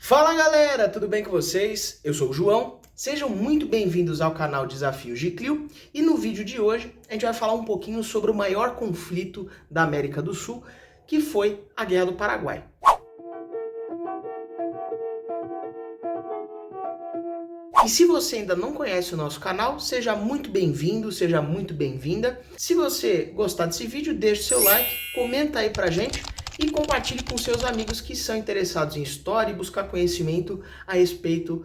Fala galera, tudo bem com vocês? Eu sou o João, sejam muito bem-vindos ao canal Desafios de Clio e no vídeo de hoje a gente vai falar um pouquinho sobre o maior conflito da América do Sul, que foi a Guerra do Paraguai. E se você ainda não conhece o nosso canal, seja muito bem-vindo, seja muito bem-vinda. Se você gostar desse vídeo, deixe seu like, comenta aí pra gente e compartilhe com seus amigos que são interessados em história e buscar conhecimento a respeito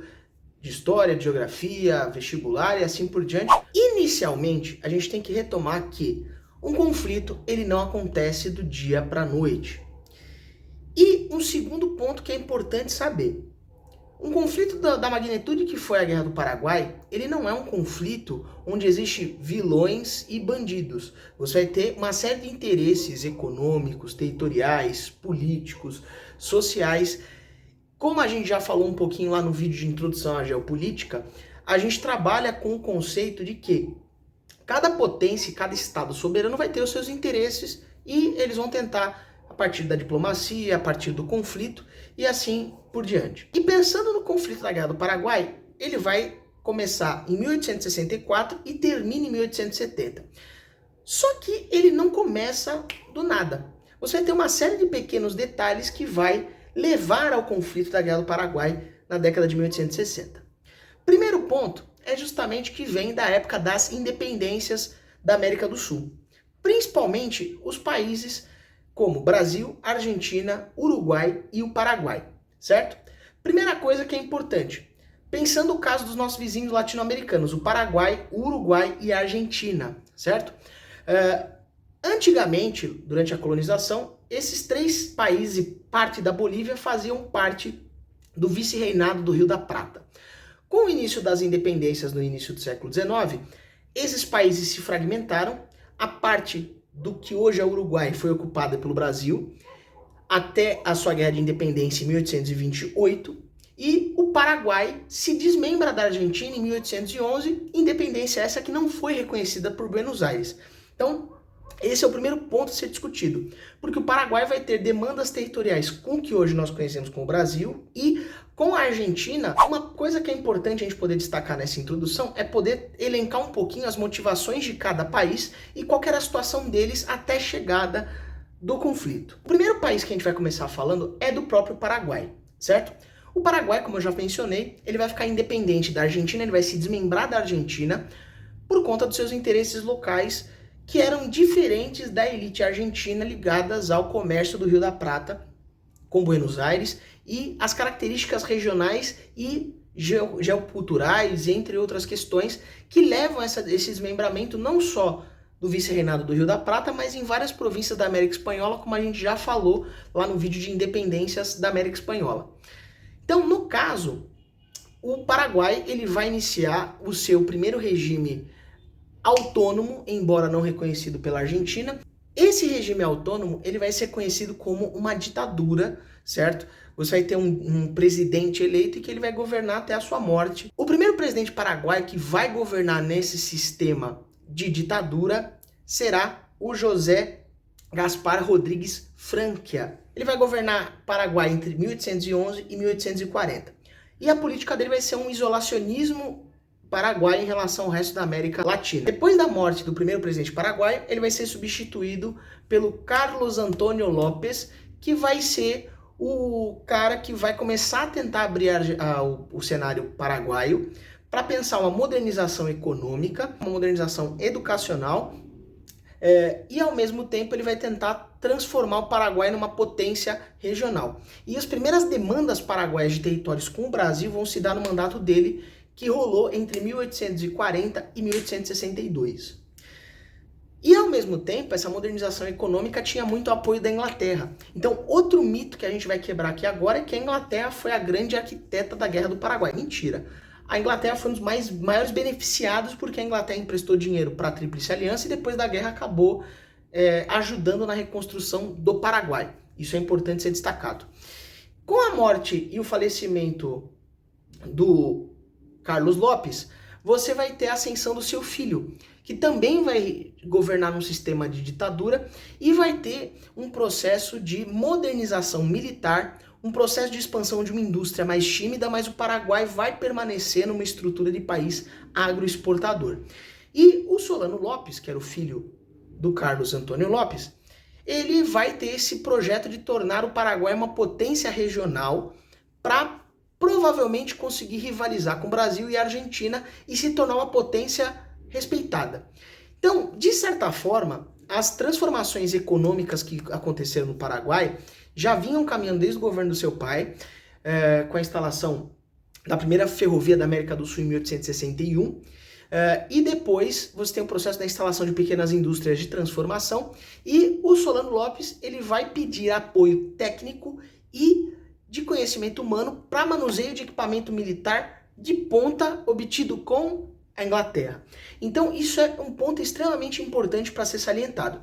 de história, de geografia, vestibular e assim por diante. Inicialmente, a gente tem que retomar que um conflito ele não acontece do dia para a noite. E um segundo ponto que é importante saber. Um conflito da magnitude que foi a Guerra do Paraguai, ele não é um conflito onde existe vilões e bandidos. Você vai ter uma série de interesses econômicos, territoriais, políticos, sociais. Como a gente já falou um pouquinho lá no vídeo de introdução à geopolítica, a gente trabalha com o conceito de que cada potência, cada estado soberano vai ter os seus interesses e eles vão tentar, a partir da diplomacia, a partir do conflito e assim por diante. E pensando no conflito da Guerra do Paraguai, ele vai começar em 1864 e termina em 1870. Só que ele não começa do nada. Você vai ter uma série de pequenos detalhes que vai levar ao conflito da Guerra do Paraguai na década de 1860. Primeiro ponto é justamente que vem da época das independências da América do Sul. Principalmente os países como Brasil, Argentina, Uruguai e o Paraguai, certo? Primeira coisa que é importante, pensando o caso dos nossos vizinhos latino-americanos, o Paraguai, o Uruguai e a Argentina, certo? Antigamente, durante a colonização, esses três países e parte da Bolívia faziam parte do vice-reinado do Rio da Prata. Com o início das independências no início do século XIX, esses países se fragmentaram, a parte do que hoje é o Uruguai foi ocupada pelo Brasil até a sua guerra de independência em 1828 e o Paraguai se desmembra da Argentina em 1811, independência essa que não foi reconhecida por Buenos Aires. Então, esse é o primeiro ponto a ser discutido, porque o Paraguai vai ter demandas territoriais com o que hoje nós conhecemos como Brasil e com a Argentina. Uma coisa que é importante a gente poder destacar nessa introdução é poder elencar um pouquinho as motivações de cada país e qual era a situação deles até a chegada do conflito. O primeiro país que a gente vai começar falando é do próprio Paraguai, certo? O Paraguai, como eu já mencionei, ele vai ficar independente da Argentina, ele vai se desmembrar da Argentina por conta dos seus interesses locais que eram diferentes da elite argentina ligadas ao comércio do Rio da Prata com Buenos Aires e as características regionais e geoculturais, entre outras questões, que levam a esse desmembramento não só do vice-reinado do Rio da Prata, mas em várias províncias da América Espanhola, como a gente já falou lá no vídeo de independências da América Espanhola. Então, no caso, o Paraguai ele vai iniciar o seu primeiro regime autônomo, embora não reconhecido pela Argentina. Esse regime autônomo ele vai ser conhecido como uma ditadura, certo? Você vai ter um presidente eleito e que ele vai governar até a sua morte. O primeiro presidente paraguaio que vai governar nesse sistema de ditadura será o José Gaspar Rodrigues Franquia. Ele vai governar Paraguai entre 1811 e 1840. E a política dele vai ser um isolacionismo Paraguai em relação ao resto da América Latina. Depois da morte do primeiro presidente paraguaio, ele vai ser substituído pelo Carlos Antônio López, que vai ser o cara que vai começar a tentar abrir o cenário paraguaio para pensar uma modernização econômica, uma modernização educacional e ao mesmo tempo ele vai tentar transformar o Paraguai numa potência regional. E as primeiras demandas paraguaias de territórios com o Brasil vão se dar no mandato dele, que rolou entre 1840 e 1862. E ao mesmo tempo, essa modernização econômica tinha muito apoio da Inglaterra. Então, outro mito que a gente vai quebrar aqui agora é que a Inglaterra foi a grande arquiteta da Guerra do Paraguai. Mentira. A Inglaterra foi um dos maiores beneficiados porque a Inglaterra emprestou dinheiro para a Tríplice Aliança e depois da guerra acabou ajudando na reconstrução do Paraguai. Isso é importante ser destacado. Com a morte e o falecimento do Carlos López, você vai ter a ascensão do seu filho, que também vai governar num sistema de ditadura e vai ter um processo de modernização militar um processo de expansão de uma indústria mais tímida, mas o Paraguai vai permanecer numa estrutura de país agroexportador. E o Solano Lopes, que era o filho do Carlos Antônio Lopes, ele vai ter esse projeto de tornar o Paraguai uma potência regional para provavelmente conseguir rivalizar com o Brasil e a Argentina e se tornar uma potência respeitada. Então, de certa forma, as transformações econômicas que aconteceram no Paraguai já vinham caminhando desde o governo do seu pai, com a instalação da primeira ferrovia da América do Sul em 1861, e depois você tem o processo da instalação de pequenas indústrias de transformação, e o Solano Lopes ele vai pedir apoio técnico e de conhecimento humano para manuseio de equipamento militar de ponta obtido com a Inglaterra. Então isso é um ponto extremamente importante para ser salientado.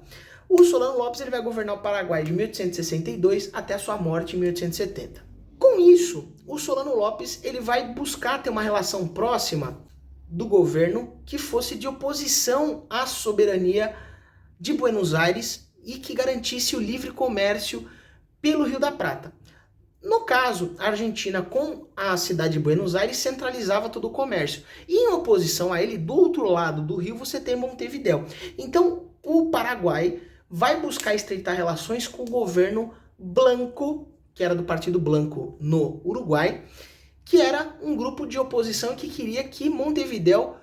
O Solano Lopes ele vai governar o Paraguai de 1862 até a sua morte em 1870. Com isso, o Solano Lopes ele vai buscar ter uma relação próxima do governo que fosse de oposição à soberania de Buenos Aires e que garantisse o livre comércio pelo Rio da Prata. No caso, a Argentina com a cidade de Buenos Aires centralizava todo o comércio. E em oposição a ele, do outro lado do rio, você tem Montevidéu. Então, o Paraguai vai buscar estreitar relações com o governo Blanco, que era do Partido Blanco no Uruguai, que era um grupo de oposição que queria que Montevidéu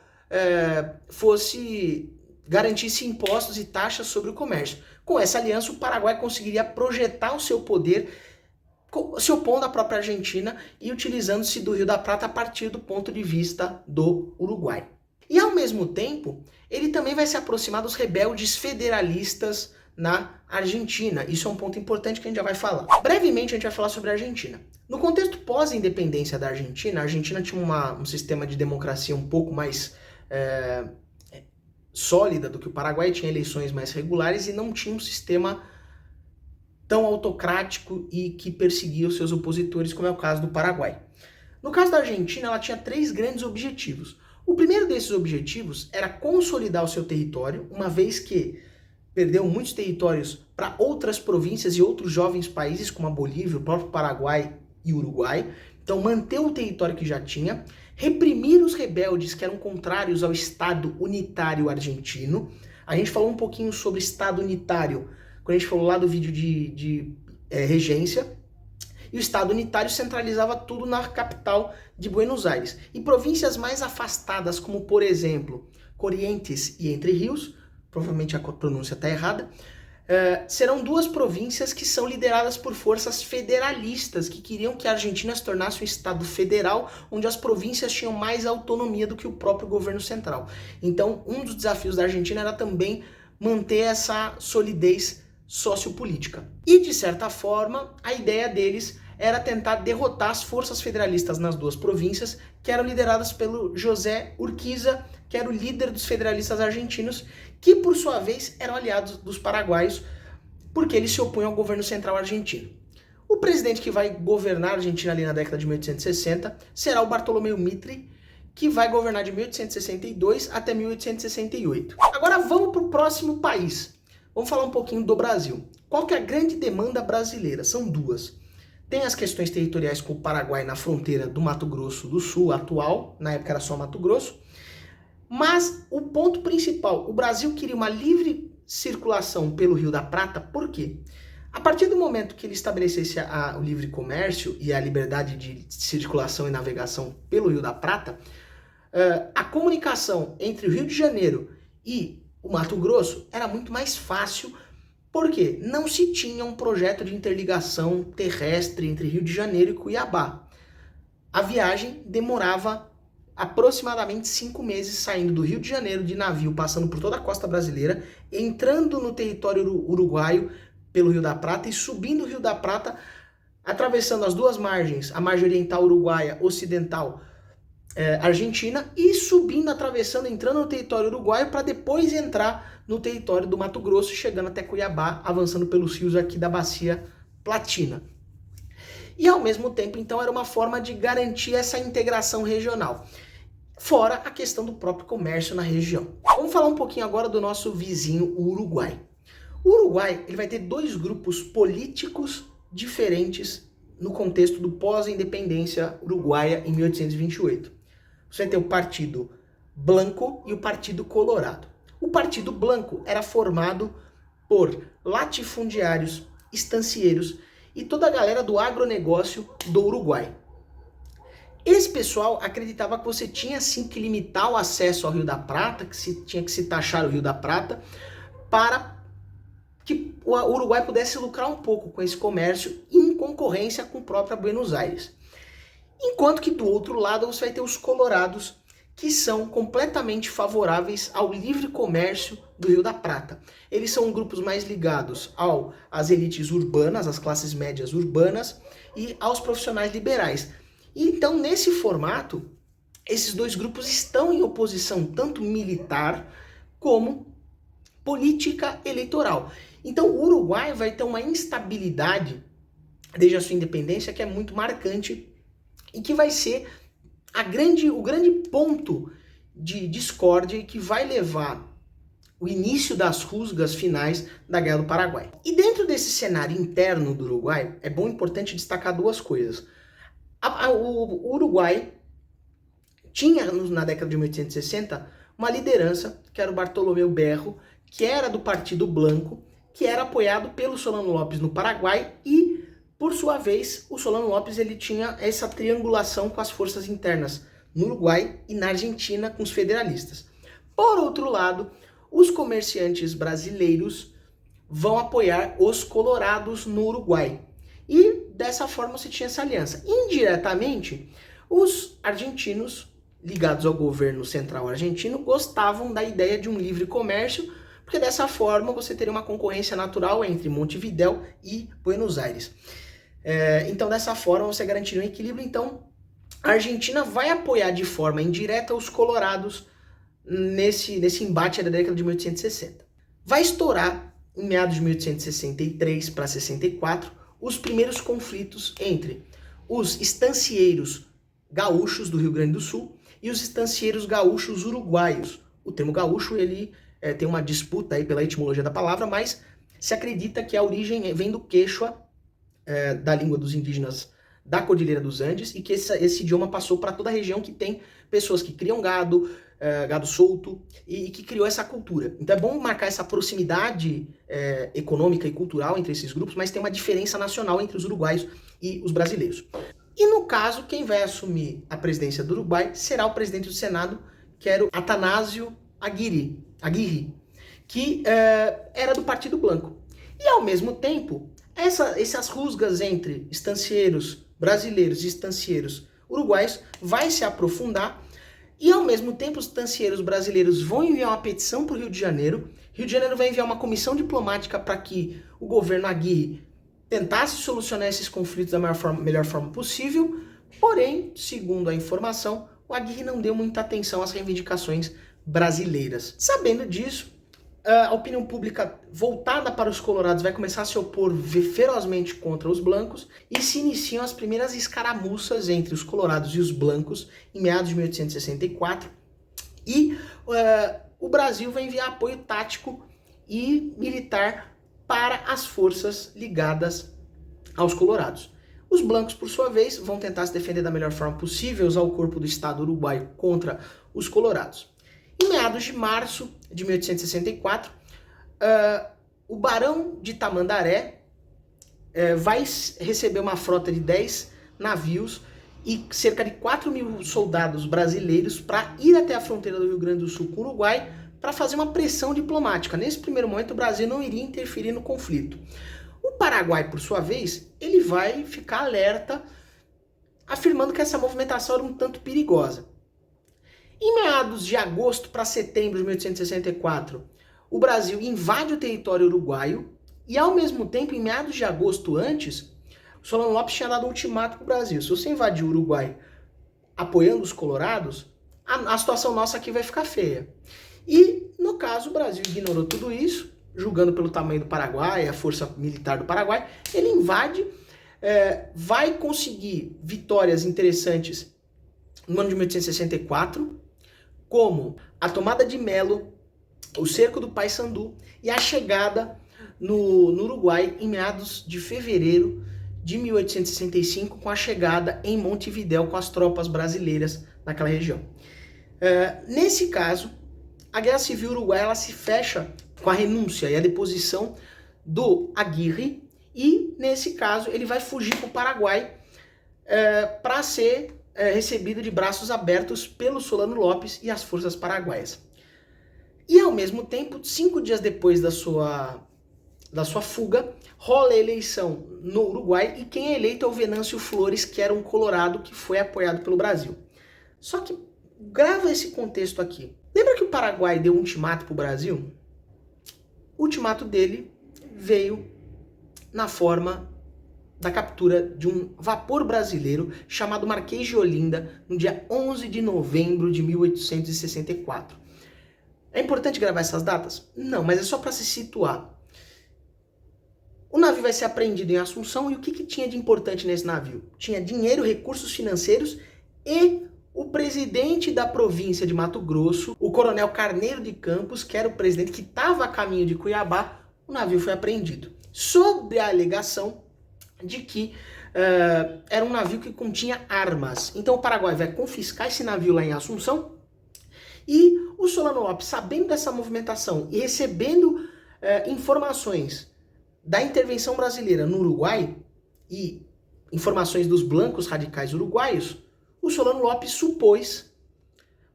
garantisse impostos e taxas sobre o comércio. Com essa aliança, o Paraguai conseguiria projetar o seu poder se opondo à própria Argentina e utilizando-se do Rio da Prata a partir do ponto de vista do Uruguai. E ao mesmo tempo, ele também vai se aproximar dos rebeldes federalistas na Argentina. Isso é um ponto importante que a gente já vai falar. Brevemente a gente vai falar sobre a Argentina. No contexto pós-independência da Argentina, a Argentina tinha um sistema de democracia um pouco mais sólida do que o Paraguai, tinha eleições mais regulares e não tinha um sistema tão autocrático e que perseguia os seus opositores, como é o caso do Paraguai. No caso da Argentina, ela tinha 3 grandes objetivos. O primeiro desses objetivos era consolidar o seu território, uma vez que perdeu muitos territórios para outras províncias e outros jovens países, como a Bolívia, o próprio Paraguai e o Uruguai. Então, manter o território que já tinha, reprimir os rebeldes que eram contrários ao Estado unitário argentino. A gente falou um pouquinho sobre Estado unitário quando a gente falou lá do vídeo de regência, e o Estado unitário centralizava tudo na capital de Buenos Aires. E províncias mais afastadas, como por exemplo, Corrientes e Entre Rios, provavelmente a pronúncia está errada, serão 2 províncias que são lideradas por forças federalistas, que queriam que a Argentina se tornasse um Estado federal, onde as províncias tinham mais autonomia do que o próprio governo central. Então, um dos desafios da Argentina era também manter essa solidez sociopolítica. E, de certa forma, a ideia deles era tentar derrotar as forças federalistas nas 2 províncias, que eram lideradas pelo José Urquiza, que era o líder dos federalistas argentinos, que, por sua vez, eram aliados dos paraguaios, porque eles se opunham ao governo central argentino. O presidente que vai governar a Argentina ali na década de 1860 será o Bartolomeu Mitre, que vai governar de 1862 até 1868. Agora vamos para o próximo país. Vamos falar um pouquinho do Brasil. Qual que é a grande demanda brasileira? São 2. Tem as questões territoriais com o Paraguai na fronteira do Mato Grosso do Sul atual, na época era só Mato Grosso, mas o ponto principal, o Brasil queria uma livre circulação pelo Rio da Prata, por quê? A partir do momento que ele estabelecesse o livre comércio e a liberdade de circulação e navegação pelo Rio da Prata, a comunicação entre o Rio de Janeiro e o Mato Grosso era muito mais fácil, porque não se tinha um projeto de interligação terrestre entre Rio de Janeiro e Cuiabá. A viagem demorava aproximadamente 5 meses saindo do Rio de Janeiro de navio, passando por toda a costa brasileira, entrando no território uruguaio pelo Rio da Prata e subindo o Rio da Prata, atravessando as 2 margens, a margem oriental uruguaia, ocidental argentina, e subindo, atravessando, entrando no território uruguaio para depois entrar no território do Mato Grosso, chegando até Cuiabá, avançando pelos rios aqui da Bacia Platina. E ao mesmo tempo, então, era uma forma de garantir essa integração regional. Fora a questão do próprio comércio na região. Vamos falar um pouquinho agora do nosso vizinho, o Uruguai. O Uruguai ele vai ter 2 grupos políticos diferentes no contexto do pós-independência uruguaia em 1828. Você vai ter o Partido Blanco e o Partido Colorado. O Partido Blanco era formado por latifundiários, estancieiros e toda a galera do agronegócio do Uruguai. Esse pessoal acreditava que você tinha sim que limitar o acesso ao Rio da Prata, tinha que se taxar o Rio da Prata, para que o Uruguai pudesse lucrar um pouco com esse comércio em concorrência com o próprio Buenos Aires. Enquanto que do outro lado você vai ter os colorados, que são completamente favoráveis ao livre comércio do Rio da Prata. Eles são grupos mais ligados às elites urbanas, às classes médias urbanas e aos profissionais liberais. E então, nesse formato, esses dois grupos estão em oposição tanto militar como política eleitoral. Então, o Uruguai vai ter uma instabilidade desde a sua independência que é muito marcante e que vai ser o grande ponto de discórdia que vai levar o início das rusgas finais da Guerra do Paraguai. E dentro desse cenário interno do Uruguai, é importante destacar duas coisas. O Uruguai tinha, na década de 1860, uma liderança, que era o Bartolomeu Berro, que era do Partido Blanco, que era apoiado pelo Solano Lopes no Paraguai e, por sua vez, o Solano Lopes ele tinha essa triangulação com as forças internas no Uruguai e na Argentina com os federalistas. Por outro lado, os comerciantes brasileiros vão apoiar os colorados no Uruguai. E dessa forma você tinha essa aliança. Indiretamente, os argentinos, ligados ao governo central argentino, gostavam da ideia de um livre comércio, porque dessa forma você teria uma concorrência natural entre Montevidéu e Buenos Aires. Então dessa forma você garantiria um equilíbrio. Então a Argentina vai apoiar de forma indireta os colorados nesse embate da década de 1860. Vai estourar em meados de 1863 para 64 os primeiros conflitos entre os estancieiros gaúchos do Rio Grande do Sul e os estancieiros gaúchos uruguaios. O termo gaúcho ele tem uma disputa aí pela etimologia da palavra, mas se acredita que a origem vem do quechua, da língua dos indígenas da Cordilheira dos Andes, e que esse idioma passou para toda a região que tem pessoas que criam gado solto, e que criou essa cultura. Então é bom marcar essa proximidade econômica e cultural entre esses grupos, mas tem uma diferença nacional entre os uruguaios e os brasileiros. E no caso, quem vai assumir a presidência do Uruguai será o presidente do Senado, que era o Atanásio Aguirre, que era do Partido Blanco. E ao mesmo tempo, essas rusgas entre estancieiros brasileiros e estancieiros uruguaios vai se aprofundar, e ao mesmo tempo os estancieiros brasileiros vão enviar uma petição para o Rio de Janeiro. Rio de Janeiro vai enviar uma comissão diplomática para que o governo Aguirre tentasse solucionar esses conflitos da melhor forma possível, porém, segundo a informação, o Aguirre não deu muita atenção às reivindicações brasileiras. Sabendo disso, a opinião pública voltada para os colorados vai começar a se opor ferozmente contra os blancos e se iniciam as primeiras escaramuças entre os colorados e os blancos em meados de 1864, e o Brasil vai enviar apoio tático e militar para as forças ligadas aos colorados. Os blancos, por sua vez, vão tentar se defender da melhor forma possível, usar o corpo do Estado uruguaio contra os colorados. Em meados de março de 1864, o Barão de Tamandaré vai receber uma frota de 10 navios e cerca de 4.000 soldados brasileiros para ir até a fronteira do Rio Grande do Sul com o Uruguai para fazer uma pressão diplomática. Nesse primeiro momento, o Brasil não iria interferir no conflito. O Paraguai, por sua vez, ele vai ficar alerta, afirmando que essa movimentação era um tanto perigosa. Em meados de agosto para setembro de 1864, o Brasil invade o território uruguaio e, ao mesmo tempo, em meados de agosto antes, o Solano Lopes tinha dado um ultimato para o Brasil. Se você invadir o Uruguai apoiando os colorados, a situação nossa aqui vai ficar feia. E, no caso, o Brasil ignorou tudo isso, julgando pelo tamanho do Paraguai, a força militar do Paraguai. Ele invade, vai conseguir vitórias interessantes no ano de 1864, como a tomada de Melo, o cerco do Paissandu e a chegada no Uruguai em meados de fevereiro de 1865, com a chegada em Montevidéu com as tropas brasileiras naquela região. Nesse caso, a Guerra Civil Uruguaia ela se fecha com a renúncia e a deposição do Aguirre, e nesse caso ele vai fugir para o Paraguai para ser recebido de braços abertos pelo Solano Lopes e as forças paraguaias. E ao mesmo tempo, 5 dias depois da sua fuga, rola a eleição no Uruguai, e quem é eleito é o Venâncio Flores, que era um colorado que foi apoiado pelo Brasil. Só que grava esse contexto aqui. Lembra que o Paraguai deu um ultimato para o Brasil? O ultimato dele veio na forma da captura de um vapor brasileiro chamado Marquês de Olinda, no dia 11 de novembro de 1864. É importante gravar essas datas? Não, mas é só para se situar. O navio vai ser apreendido em Assunção, e o que tinha de importante nesse navio? Tinha dinheiro, recursos financeiros e o presidente da província de Mato Grosso, o coronel Carneiro de Campos, que era o presidente que estava a caminho de Cuiabá. O navio foi apreendido, sob a alegação de que era um navio que continha armas. Então o Paraguai vai confiscar esse navio lá em Assunção, e o Solano Lopes, sabendo dessa movimentação e recebendo informações da intervenção brasileira no Uruguai e informações dos blancos radicais uruguaios, o Solano Lopes supôs,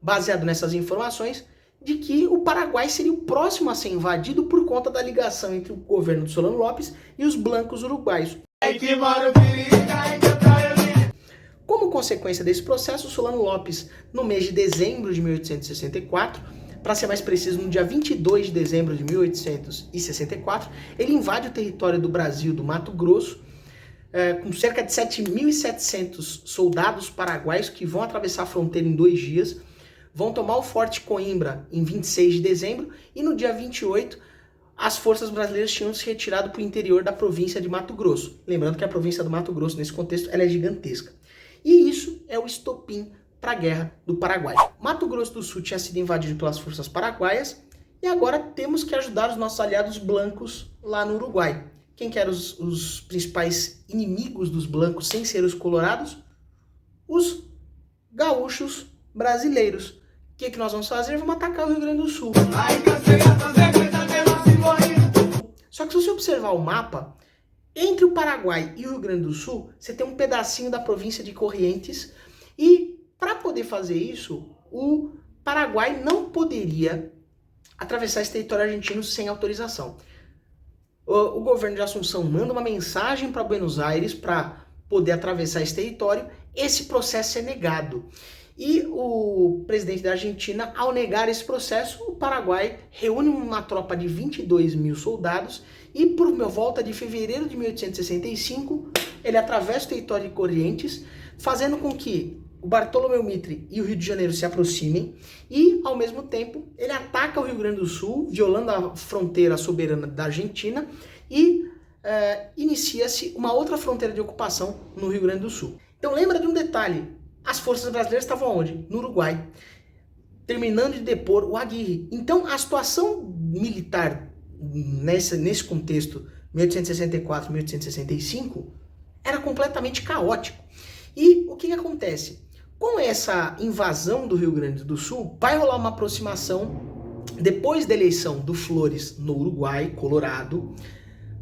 baseado nessas informações, de que o Paraguai seria o próximo a ser invadido por conta da ligação entre o governo do Solano Lopes e os blancos uruguaios. Como consequência desse processo, o Solano Lopes, no mês de dezembro de 1864, para ser mais preciso, no dia 22 de dezembro de 1864, ele invade o território do Brasil, do Mato Grosso, com cerca de 7.700 soldados paraguaios que vão atravessar a fronteira em 2 dias, vão tomar o Forte Coimbra em 26 de dezembro, e no dia 28 as forças brasileiras tinham se retirado para o interior da província de Mato Grosso. Lembrando que a província do Mato Grosso, nesse contexto, ela é gigantesca. E isso é o estopim para a Guerra do Paraguai. Mato Grosso do Sul tinha sido invadido pelas forças paraguaias, e agora temos que ajudar os nossos aliados blancos lá no Uruguai. Quem que eram os principais inimigos dos blancos, sem ser os colorados? Os gaúchos brasileiros. O que nós vamos fazer? Vamos atacar o Rio Grande do Sul. Só que se você observar o mapa, entre o Paraguai e o Rio Grande do Sul, você tem um pedacinho da província de Corrientes, e para poder fazer isso, o Paraguai não poderia atravessar esse território argentino sem autorização. O governo de Assunção manda uma mensagem para Buenos Aires para poder atravessar esse território. Esse processo é negado. E o presidente da Argentina, ao negar esse processo, o Paraguai reúne uma tropa de 22 mil soldados, e por volta de fevereiro de 1865, ele atravessa o território de Corrientes, fazendo com que o Bartolomeu Mitre e o Rio de Janeiro se aproximem, e, ao mesmo tempo, ele ataca o Rio Grande do Sul, violando a fronteira soberana da Argentina, e inicia-se uma outra fronteira de ocupação no Rio Grande do Sul. Então lembra de um detalhe: as forças brasileiras estavam onde? No Uruguai, terminando de depor o Aguirre. Então a situação militar nesse contexto, 1864, 1865, era completamente caótico. E o que acontece? Com essa invasão do Rio Grande do Sul, vai rolar uma aproximação, depois da eleição do Flores no Uruguai, Colorado,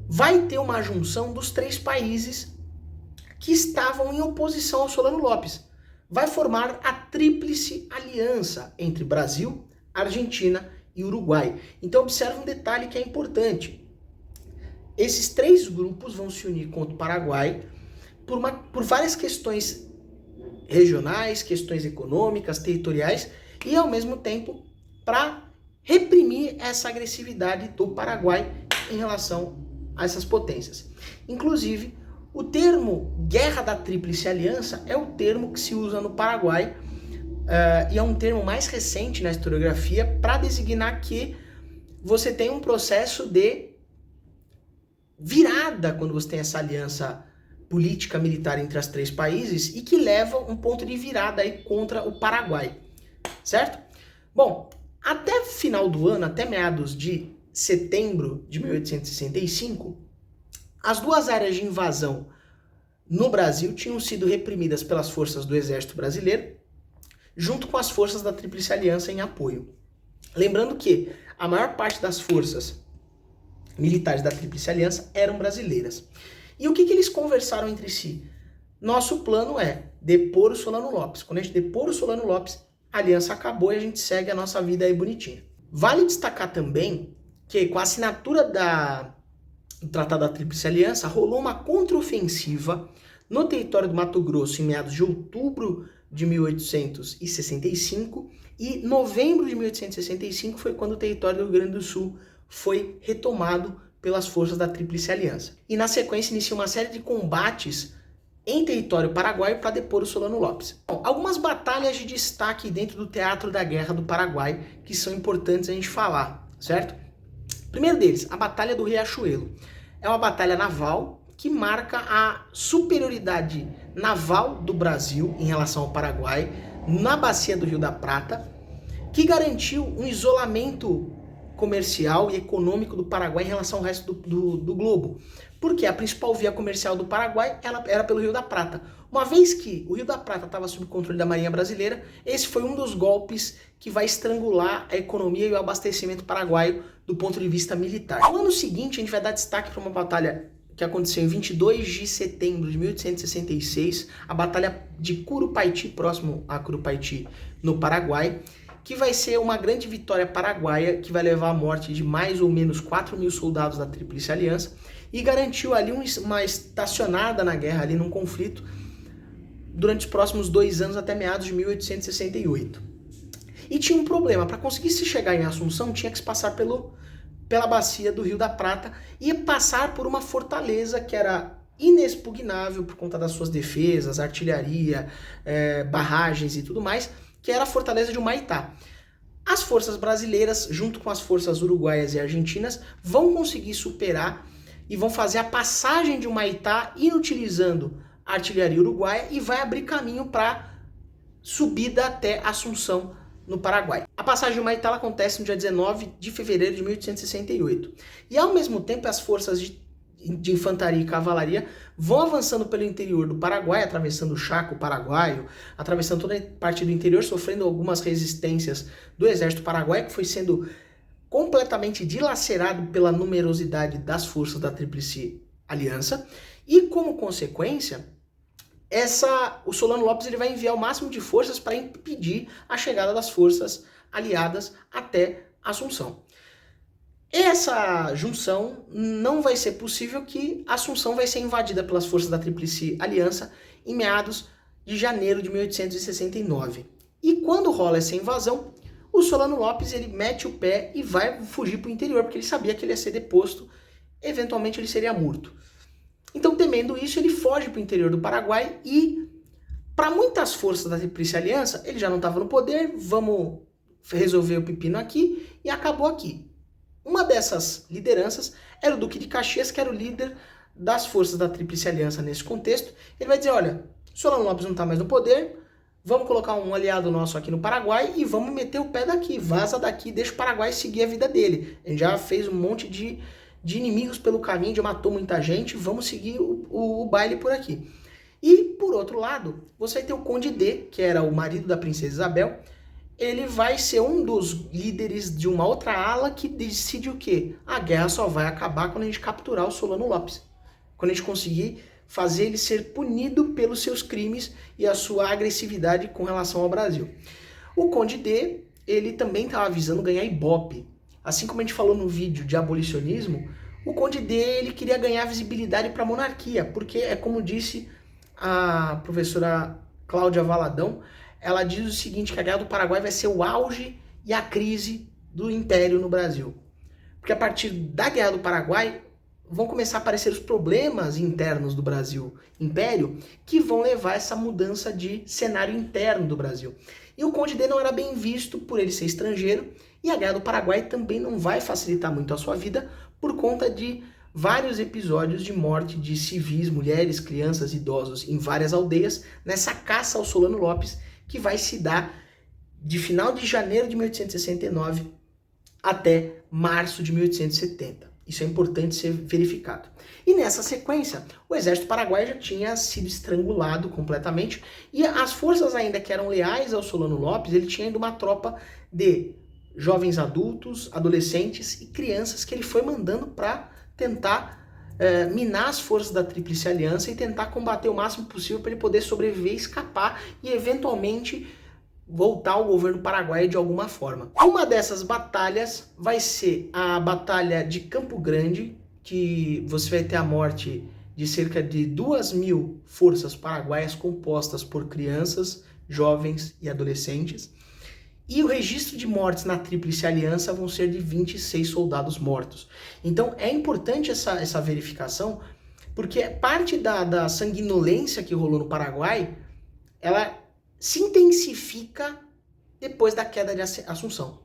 vai ter uma junção dos 3 países que estavam em oposição ao Solano Lopes. Vai formar a Tríplice Aliança entre Brasil, Argentina e Uruguai. Então observe um detalhe que é importante. Esses 3 grupos vão se unir contra o Paraguai por várias questões regionais, questões econômicas, territoriais, e ao mesmo tempo para reprimir essa agressividade do Paraguai em relação a essas potências. Inclusive, o termo Guerra da Tríplice Aliança é o termo que se usa no Paraguai, e é um termo mais recente na historiografia para designar que você tem um processo de virada quando você tem essa aliança política militar entre os 3 países, e que leva um ponto de virada aí contra o Paraguai, certo? Bom, até final do ano, até meados de setembro de 1865, as 2 áreas de invasão no Brasil tinham sido reprimidas pelas forças do Exército Brasileiro, junto com as forças da Tríplice Aliança em apoio. Lembrando que a maior parte das forças militares da Tríplice Aliança eram brasileiras. E o que eles conversaram entre si? Nosso plano é depor o Solano Lopes. Quando a gente depor o Solano Lopes, a aliança acabou e a gente segue a nossa vida aí bonitinha. Vale destacar também que com a assinatura do Tratado da Tríplice Aliança, rolou uma contraofensiva no território do Mato Grosso em meados de outubro de 1865 e novembro de 1865 foi quando o território do Rio Grande do Sul foi retomado pelas forças da Tríplice Aliança. E na sequência inicia uma série de combates em território paraguaio para depor o Solano Lopes. Bom, algumas batalhas de destaque dentro do teatro da Guerra do Paraguai que são importantes a gente falar, certo? Primeiro deles, a Batalha do Riachuelo. É uma batalha naval que marca a superioridade naval do Brasil em relação ao Paraguai na bacia do Rio da Prata, que garantiu um isolamento comercial e econômico do Paraguai em relação ao resto do globo. Porque a principal via comercial do Paraguai era pelo Rio da Prata. Uma vez que o Rio da Prata estava sob controle da Marinha Brasileira, esse foi um dos golpes que vai estrangular a economia e o abastecimento paraguaio do ponto de vista militar. No ano seguinte, a gente vai dar destaque para uma batalha que aconteceu em 22 de setembro de 1866, a Batalha de Curupaiti, próximo a Curupaiti, no Paraguai, que vai ser uma grande vitória paraguaia que vai levar à morte de mais ou menos 4.000 soldados da Tríplice Aliança e garantiu ali uma estacionada na guerra, ali num conflito, durante os próximos 2 anos até meados de 1868. E tinha um problema, para conseguir se chegar em Assunção tinha que se passar pela bacia do Rio da Prata e passar por uma fortaleza que era inexpugnável por conta das suas defesas, artilharia, barragens e tudo mais, que era a fortaleza de Humaitá. As forças brasileiras, junto com as forças uruguaias e argentinas, vão conseguir superar e vão fazer a passagem de Humaitá inutilizando a artilharia uruguaia e vai abrir caminho para subida até Assunção, no Paraguai. A passagem de Humaitá acontece no dia 19 de fevereiro de 1868. E ao mesmo tempo as forças de infantaria e cavalaria vão avançando pelo interior do Paraguai, atravessando o Chaco paraguaio, atravessando toda a parte do interior, sofrendo algumas resistências do exército paraguaio, que foi sendo completamente dilacerado pela numerosidade das forças da Tríplice Aliança. E como consequência, o Solano Lopes ele vai enviar o máximo de forças para impedir a chegada das forças aliadas até Assunção. Essa junção não vai ser possível, que Assunção vai ser invadida pelas forças da Tríplice Aliança em meados de janeiro de 1869. E quando rola essa invasão, o Solano Lopes ele mete o pé e vai fugir para o interior, porque ele sabia que ele ia ser deposto, eventualmente ele seria morto. Então, temendo isso, ele foge para o interior do Paraguai e, para muitas forças da Tríplice Aliança, ele já não estava no poder, vamos resolver o pepino aqui, e acabou aqui. Uma dessas lideranças era o Duque de Caxias, que era o líder das forças da Tríplice Aliança nesse contexto. Ele vai dizer, olha, Solano Lopes não está mais no poder, vamos colocar um aliado nosso aqui no Paraguai e vamos meter o pé daqui, vaza daqui, deixa o Paraguai seguir a vida dele. A gente já fez um monte de inimigos pelo caminho, já matou muita gente, vamos seguir o baile por aqui. E, por outro lado, você vai ter o Conde D, que era o marido da Princesa Isabel. Ele vai ser um dos líderes de uma outra ala que decide o quê? A guerra só vai acabar quando a gente capturar o Solano Lopes. Quando a gente conseguir fazer ele ser punido pelos seus crimes e a sua agressividade com relação ao Brasil. O Conde D, ele também estava visando ganhar Ibope. Assim como a gente falou no vídeo de abolicionismo, o Conde D, ele queria ganhar visibilidade para a monarquia, porque é como disse a professora Cláudia Valadão, ela diz o seguinte, que a Guerra do Paraguai vai ser o auge e a crise do Império no Brasil. Porque a partir da Guerra do Paraguai vão começar a aparecer os problemas internos do Brasil Império que vão levar a essa mudança de cenário interno do Brasil. E o Conde D não era bem visto por ele ser estrangeiro, e a Guerra do Paraguai também não vai facilitar muito a sua vida por conta de vários episódios de morte de civis, mulheres, crianças, idosos em várias aldeias, nessa caça ao Solano Lopes, que vai se dar de final de janeiro de 1869 até março de 1870. Isso é importante ser verificado. E nessa sequência, o exército paraguaio já tinha sido estrangulado completamente e as forças ainda que eram leais ao Solano Lopes, ele tinha ainda uma tropa de jovens adultos, adolescentes e crianças que ele foi mandando para tentar minar as forças da Tríplice Aliança e tentar combater o máximo possível para ele poder sobreviver, escapar e eventualmente voltar ao governo paraguaio de alguma forma. Uma dessas batalhas vai ser a Batalha de Campo Grande, que você vai ter a morte de cerca de 2.000 forças paraguaias compostas por crianças, jovens e adolescentes. E o registro de mortes na Tríplice Aliança vão ser de 26 soldados mortos. Então é importante essa verificação, porque parte da sanguinolência que rolou no Paraguai, ela se intensifica depois da queda de Assunção.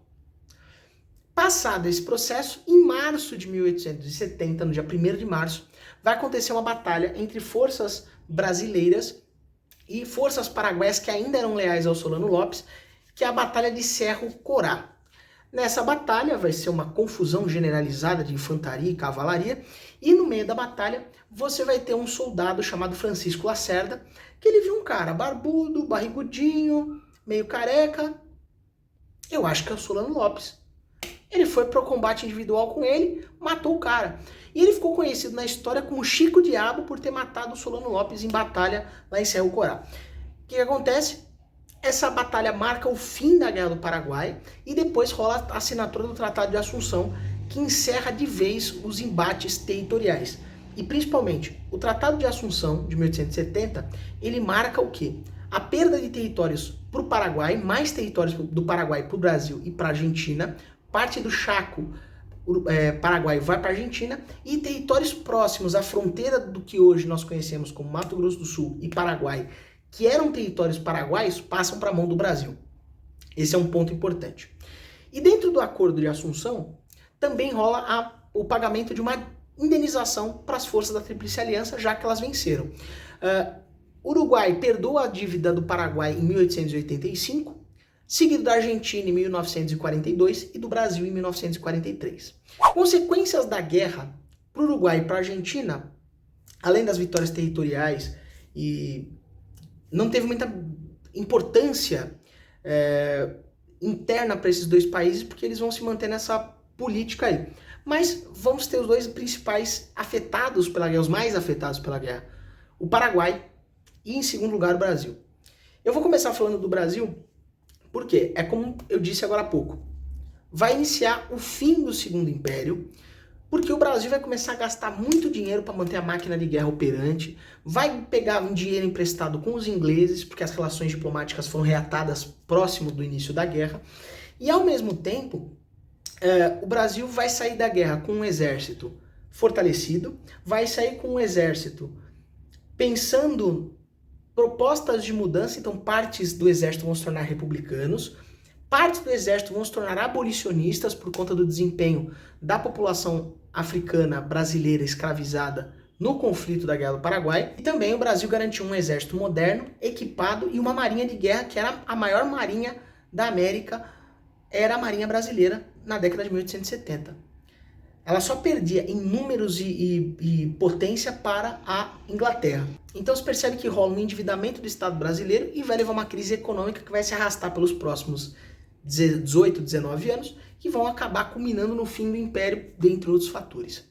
Passado esse processo, em março de 1870, no dia 1º de março, vai acontecer uma batalha entre forças brasileiras e forças paraguaias que ainda eram leais ao Solano Lopes, que é a Batalha de Cerro Corá. Nessa batalha vai ser uma confusão generalizada de infantaria e cavalaria, e no meio da batalha você vai ter um soldado chamado Francisco Lacerda, que ele viu um cara barbudo, barrigudinho, meio careca, eu acho que é o Solano Lopes. Ele foi pro combate individual com ele, matou o cara. E ele ficou conhecido na história como Chico Diabo por ter matado o Solano Lopes em batalha lá em Cerro Corá. O que acontece? Essa batalha marca o fim da Guerra do Paraguai e depois rola a assinatura do Tratado de Assunção, que encerra de vez os embates territoriais. E principalmente, o Tratado de Assunção, de 1870, ele marca o quê? A perda de territórios para o Paraguai, mais territórios do Paraguai para o Brasil e para a Argentina, parte do Chaco Paraguai vai para a Argentina, e territórios próximos à fronteira do que hoje nós conhecemos como Mato Grosso do Sul e Paraguai, que eram territórios paraguaios, passam para a mão do Brasil. Esse é um ponto importante. E dentro do Acordo de Assunção, também rola o pagamento de uma indenização para as forças da Tríplice Aliança, já que elas venceram. Uruguai perdoa a dívida do Paraguai em 1885, seguido da Argentina em 1942 e do Brasil em 1943. Consequências da guerra para o Uruguai e para a Argentina, além das vitórias territoriais, e não teve muita importância interna para esses dois países, porque eles vão se manter nessa política aí. Mas vamos ter os dois principais afetados pela guerra, os mais afetados pela guerra, o Paraguai e, em segundo lugar, o Brasil. Eu vou começar falando do Brasil, porque é como eu disse agora há pouco, vai iniciar o fim do Segundo Império, porque o Brasil vai começar a gastar muito dinheiro para manter a máquina de guerra operante, vai pegar um dinheiro emprestado com os ingleses, porque as relações diplomáticas foram reatadas próximo do início da guerra, e ao mesmo tempo, o Brasil vai sair da guerra com um exército fortalecido, vai sair com um exército pensando propostas de mudança, então partes do exército vão se tornar republicanos, partes do exército vão se tornar abolicionistas por conta do desempenho da população africana brasileira escravizada no conflito da Guerra do Paraguai. E também o Brasil garantiu um exército moderno, equipado e uma marinha de guerra que era a maior marinha da América, era a marinha brasileira na década de 1870. Ela só perdia em números e potência para a Inglaterra. Então se percebe que rola um endividamento do Estado brasileiro e vai levar uma crise econômica que vai se arrastar pelos próximos 18, 19 anos, que vão acabar culminando no fim do Império, dentre outros fatores.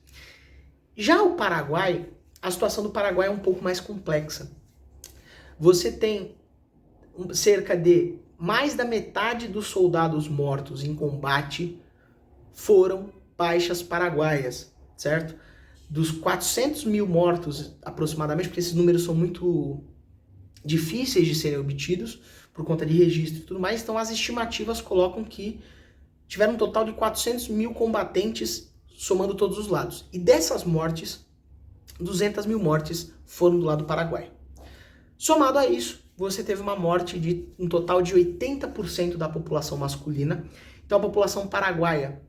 Já o Paraguai, a situação do Paraguai é um pouco mais complexa. Você tem cerca de mais da metade dos soldados mortos em combate foram baixas paraguaias, certo? Dos 400.000 mortos aproximadamente, porque esses números são muito difíceis de serem obtidos por conta de registro e tudo mais, então as estimativas colocam que tiveram um total de 400.000 combatentes somando todos os lados. E dessas mortes, 200.000 mortes foram do lado do Paraguai. Somado a isso, você teve uma morte de um total de 80% da população masculina. Então a população paraguaia,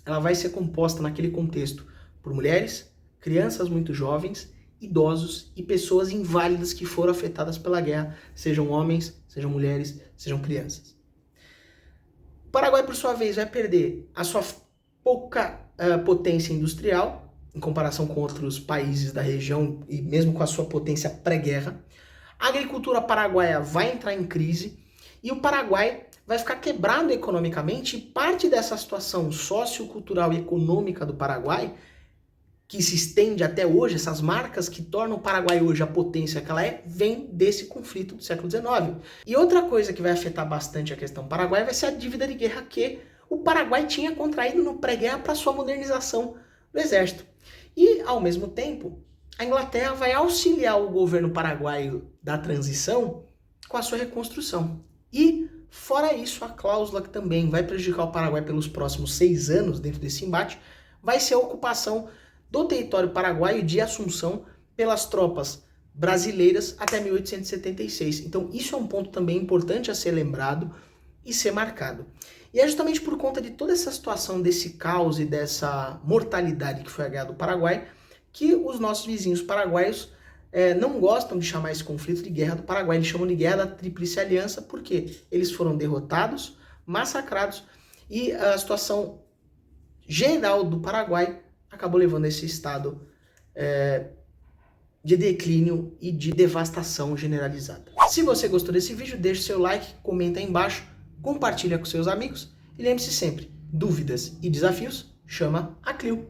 ela vai ser composta naquele contexto por mulheres, crianças muito jovens, idosos e pessoas inválidas que foram afetadas pela guerra, sejam homens, sejam mulheres, sejam crianças. O Paraguai, por sua vez, vai perder a sua pouca potência industrial, em comparação com outros países da região e mesmo com a sua potência pré-guerra. A agricultura paraguaia vai entrar em crise e o Paraguai vai ficar quebrado economicamente, e parte dessa situação sociocultural e econômica do Paraguai, que se estende até hoje, essas marcas que tornam o Paraguai hoje a potência que ela é, vem desse conflito do século XIX. E outra coisa que vai afetar bastante a questão paraguaia vai ser a dívida de guerra que o Paraguai tinha contraído no pré-guerra para sua modernização do exército. E, ao mesmo tempo, a Inglaterra vai auxiliar o governo paraguaio da transição com a sua reconstrução. E, fora isso, a cláusula que também vai prejudicar o Paraguai pelos próximos 6 anos dentro desse embate vai ser a ocupação do território paraguaio de Assunção pelas tropas brasileiras até 1876. Então isso é um ponto também importante a ser lembrado e ser marcado. E é justamente por conta de toda essa situação, desse caos e dessa mortalidade que foi a guerra do Paraguai, que os nossos vizinhos paraguaios não gostam de chamar esse conflito de guerra do Paraguai. Eles chamam de guerra da Tríplice Aliança porque eles foram derrotados, massacrados e a situação geral do Paraguai acabou levando a esse estado de declínio e de devastação generalizada. Se você gostou desse vídeo, deixe seu like, comenta aí embaixo, compartilha com seus amigos e lembre-se sempre, dúvidas e desafios, chama a Clio.